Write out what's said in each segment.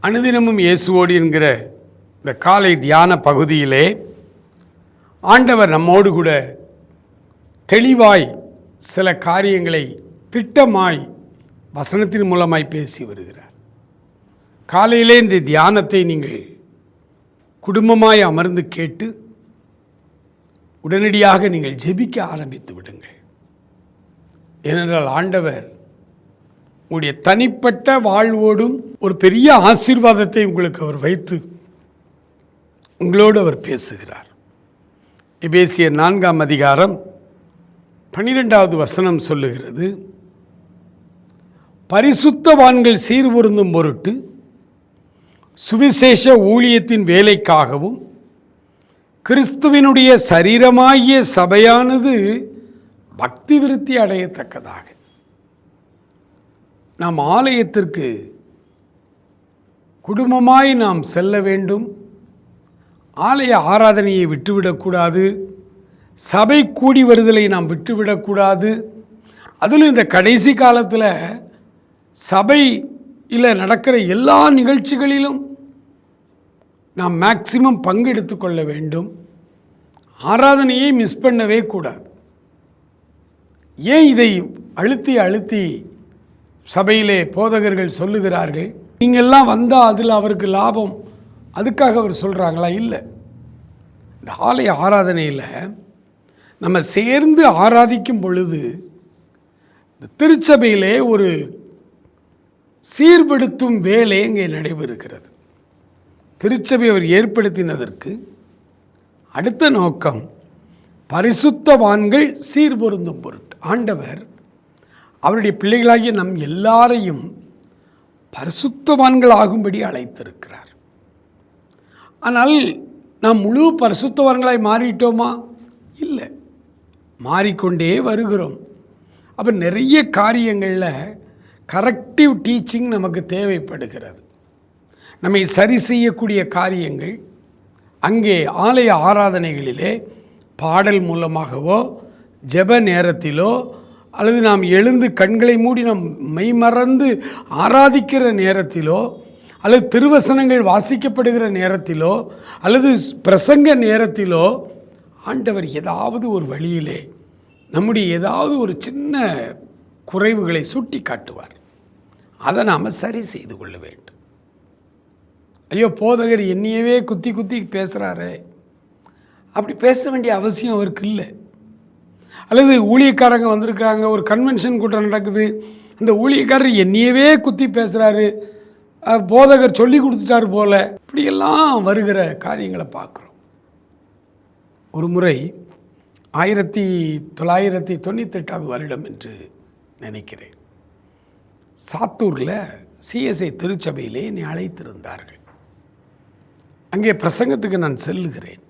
அனுதினமும் இயேசுவோடு என்கிற இந்த காலை தியான பகுதியிலே ஆண்டவர் நம்மோடு கூட தெளிவாய் சில காரியங்களை திட்டமாய் வசனத்தின் மூலமாய் பேசி வருகிறார். காலையிலே இந்த தியானத்தை நீங்கள் குடும்பமாய் அமர்ந்து கேட்டு உடனடியாக நீங்கள் ஜெபிக்க ஆரம்பித்து விடுங்கள். ஏனென்றால் ஆண்டவர் உங்களுடைய தனிப்பட்ட வாழ்வோடும் ஒரு பெரிய ஆசீர்வாதத்தை உங்களுக்கு அவர் வைத்து உங்களோடு அவர் பேசுகிறார். எபேசியர் 4ஆம் அதிகாரம் 12வது வசனம் சொல்லுகிறது, பரிசுத்தவான்கள் சீர்பொருந்தும் பொருட்டு சுவிசேஷ ஊழியத்தின் வேலைக்காகவும் கிறிஸ்துவினுடைய சரீரமாகிய சபையானது பக்தி விருத்தி அடையத்தக்கதாக. நாம் ஆலயத்திற்கு குடும்பமாய் நாம் செல்ல வேண்டும். ஆலய ஆராதனையை விட்டுவிடக்கூடாது. சபை கூடி வருதலை நாம் விட்டுவிடக்கூடாது. அதிலும் இந்த கடைசி காலத்தில் சபையில் நடக்கிற எல்லா நிகழ்ச்சிகளிலும் நாம் மேக்சிமம் பங்கெடுத்து கொள்ள வேண்டும். ஆராதனையை மிஸ் பண்ணவே கூடாது. ஏன் இதை அழுத்தி சபையிலே போதகர்கள் சொல்லுகிறார்கள்? நீங்கள்லாம் வந்தால் அதில் அவருக்கு லாபம், அதுக்காக அவர் சொல்கிறாங்களா? இல்லை. இந்த ஆலய ஆராதனையில் நம்ம சேர்ந்து ஆராதிக்கும் பொழுது இந்த திருச்சபையிலே ஒரு சீர்படுத்தும் வேலை இங்கே நடைபெறுகிறது. திருச்சபை அவர் ஏற்படுத்தினதற்கு அடுத்த நோக்கம் பரிசுத்தவான்கள் சீர்பொருந்தும் பொருட்டு. ஆண்டவர் அவருடைய பிள்ளைகளாகிய நம் எல்லாரையும் பரிசுத்தவான்கள் ஆகும்படி அழைத்திருக்கிறார். ஆனால் நாம் முழு பரிசுத்தவான்களாய் மாறிட்டோமா? இல்லை, மாறிக்கொண்டே வருகிறோம். அப்போ நிறைய காரியங்களில் கரெக்டிவ் டீச்சிங் நமக்கு தேவைப்படுகிறது. நம்மை சரி செய்யக்கூடிய காரியங்கள் அங்கே ஆலய ஆராதனைகளிலே பாடல் மூலமாகவோ ஜெப நேரத்திலோ அல்லது நாம் எழுந்து கண்களை மூடி நாம் மெய்மறந்து ஆராதிக்கிற நேரத்திலோ அல்லது திருவசனங்கள் வாசிக்கப்படுகிற நேரத்திலோ அல்லது பிரசங்க நேரத்திலோ ஆண்டவர் ஏதாவது ஒரு வழியிலே நம்முடைய ஏதாவது ஒரு சின்ன குறைவுகளை சுட்டி காட்டுவார். அதை நாம் சரி செய்து கொள்ள வேண்டும். ஐயோ, போதகர் என்னையவே குத்தி பேசுகிறாரே, அப்படி பேச வேண்டிய அவசியம் அவருக்கு இல்லை. அல்லது ஊழியக்காரங்க வந்திருக்கிறாங்க, ஒரு கன்வென்ஷன் கூட்டம் நடக்குது, அந்த ஊழியக்காரர் என்னையவே குத்தி பேசுகிறாரு, போதகர் சொல்லி கொடுத்துட்டார் போல, இப்படியெல்லாம் வருகிற காரியங்களை பார்க்குறோம். ஒரு முறை 1998 வருடம் என்று நினைக்கிறேன், சாத்தூரில் சிஎஸ்ஐ திருச்சபையிலே என்னை அழைத்திருந்தார்கள். அங்கே பிரசங்கத்துக்கு நான் செல்லுகிறேன்.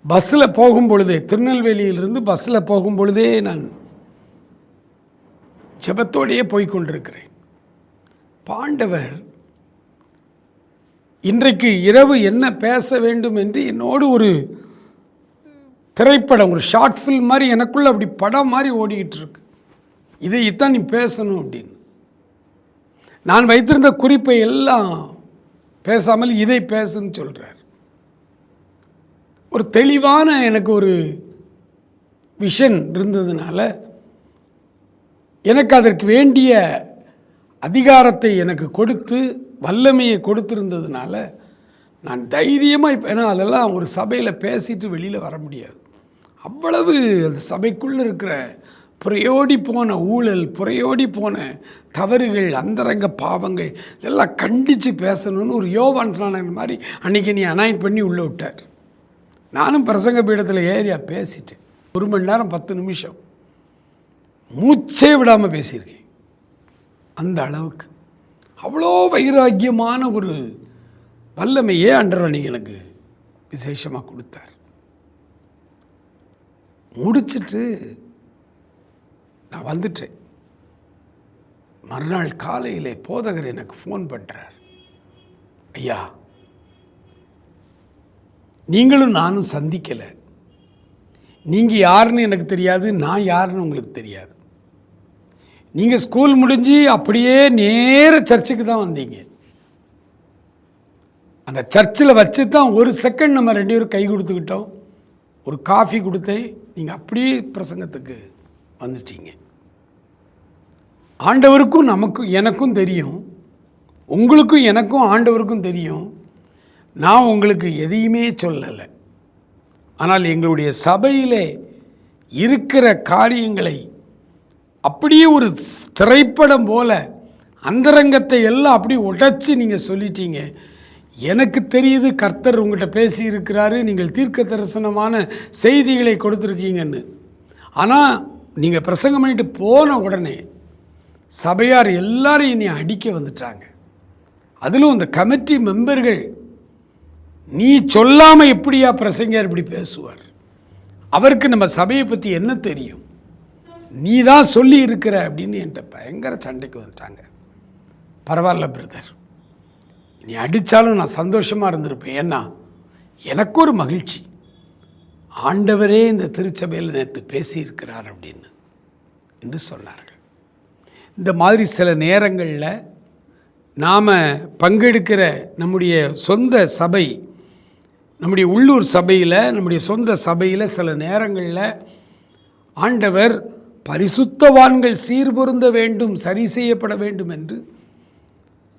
பஸ்ஸில் போகும் பொழுதே, திருநெல்வேலியிலிருந்து பஸ்ஸில் போகும் பொழுதே நான் ஜெபத்தோடையே போய்கொண்டிருக்கிறேன். பாண்டவர் இன்றைக்கு இரவு என்ன பேச வேண்டும் என்று என்னோடு ஒரு திரைப்படம், ஒரு ஷார்ட் ஃபில்ம் மாதிரி எனக்குள்ளே அப்படி படம் மாதிரி ஓடிக்கிட்டு இருக்கு. இதைத்தான் நீ பேசணும் அப்படின்னு. நான் வைத்திருந்த குறிப்பை எல்லாம் பேசாமல் இதை பேசுன்னு சொல்கிறார். ஒரு தெளிவான எனக்கு ஒரு விஷன் இருந்ததுனால, எனக்கு அதற்கு வேண்டிய அதிகாரத்தை எனக்கு கொடுத்து வல்லமையை கொடுத்துருந்ததுனால நான் தைரியமாக, ஏன்னா அதெல்லாம் ஒரு சபையில் பேசிட்டு வெளியில் வர முடியாது. அவ்வளவு அந்த சபைக்குள்ளே இருக்கிற புறையோடி போன ஊழல், புறையோடி போன தவறுகள், அந்தரங்க பாவங்கள் இதெல்லாம் கண்டித்து பேசணும்னு ஒரு யோவான் ஸ்நானகன் மாதிரி அன்றைக்கி நீ அனாயின் பண்ணி உள்ளே விட்டார். நானும் பிரசங்க பீடத்தில் ஏரியா பேசிட்டேன். 1 மணி நேரம் 10 நிமிஷம் மூச்சே விடாமல் பேசியிருக்கேன். அந்த அளவுக்கு அவ்வளோ வைராக்கியமான ஒரு வல்லமையே ஆண்டவர் அன்றைக்கி எனக்கு விசேஷமாக கொடுத்தார். முடிச்சுட்டு நான் வந்துட்டேன். மறுநாள் காலையிலே போதகர் எனக்கு ஃபோன் பண்ணுறார். ஐயா, நீங்களும் நானும் சந்திக்கலை, நீங்கள் யாருன்னு எனக்கு தெரியாது, நான் யாருன்னு உங்களுக்கு தெரியாது. நீங்கள் ஸ்கூல் முடிஞ்சு அப்படியே நேர சர்ச்சுக்கு தான் வந்தீங்க. அந்த சர்ச்சில் வச்சு தான் ஒரு செகண்ட் நம்ம 2 பேரும் கை கொடுத்துக்கிட்டோம், ஒரு காஃபி கொடுத்தேன், நீங்கள் அப்படியே பிரசங்கத்துக்கு வந்துட்டீங்க. ஆண்டவருக்கும் எனக்கும் தெரியும், உங்களுக்கும் எனக்கும் ஆண்டவருக்கும் தெரியும், நான் உங்களுக்கு எதையுமே சொல்லலை. ஆனால் எங்களுடைய சபையிலே இருக்கிற காரியங்களை அப்படியே ஒரு திரைப்படம் போல அந்தரங்கத்தை எல்லாம் அப்படி உடைச்சி நீங்கள் சொல்லிட்டீங்க. எனக்கு தெரியுது கர்த்தர் உங்கள்கிட்ட பேசி இருக்கிறாரு, நீங்கள் தீர்க்க தரிசனமான செய்திகளை கொடுத்துருக்கீங்கன்னு. ஆனால் நீங்கள் பிரசங்கம் பண்ணிட்டு போன உடனே சபையார் எல்லாரும் என்னை அடிக்க வந்துட்டாங்க. அதிலும் இந்த கமிட்டி மெம்பர்கள், நீ சொல்லாமல் எப்படியா பிரசங்கர் இப்படி பேசுவார், அவருக்கு நம்ம சபையை பற்றி என்ன தெரியும், நீ தான் சொல்லி இருக்கிற அப்படின்னு என்கிட்ட பயங்கர சண்டைக்கு வந்துட்டாங்க. பரவாயில்ல பிரதர், நீ அடித்தாலும் நான் சந்தோஷமாக இருந்திருப்பேன். ஏன்னா எனக்கு ஒரு மகிழ்ச்சி, ஆண்டவரே இந்த திருச்சபையில் நேற்று பேசியிருக்கிறார் அப்படின்னு என்று சொன்னார்கள். இந்த மாதிரி சில நேரங்களில் நாம் பங்கெடுக்கிற நம்முடைய சொந்த சபை, நம்முடைய உள்ளூர் சபையில், நம்முடைய சொந்த சபையில் சில நேரங்களில் ஆண்டவர் பரிசுத்தவான்கள் சீர்பொருந்த வேண்டும், சரி செய்யப்பட வேண்டும் என்று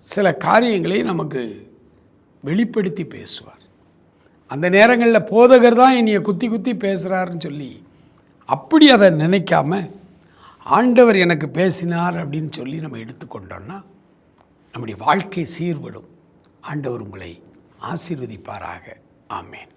சில காரியங்களை நமக்கு வெளிப்படுத்தி பேசுவார். அந்த நேரங்களில் போதகர் தான் என்னைய குத்தி குத்தி பேசுகிறாருன்னு சொல்லி அப்படி அதை நினைக்காம ஆண்டவர் எனக்கு பேசினார் அப்படின்னு சொல்லி நம்ம எடுத்துக்கொண்டோன்னா நம்முடைய வாழ்க்கை சீர்படும். ஆண்டவர் உங்களை ஆசீர்வதிப்பாராக. ஆமேன்.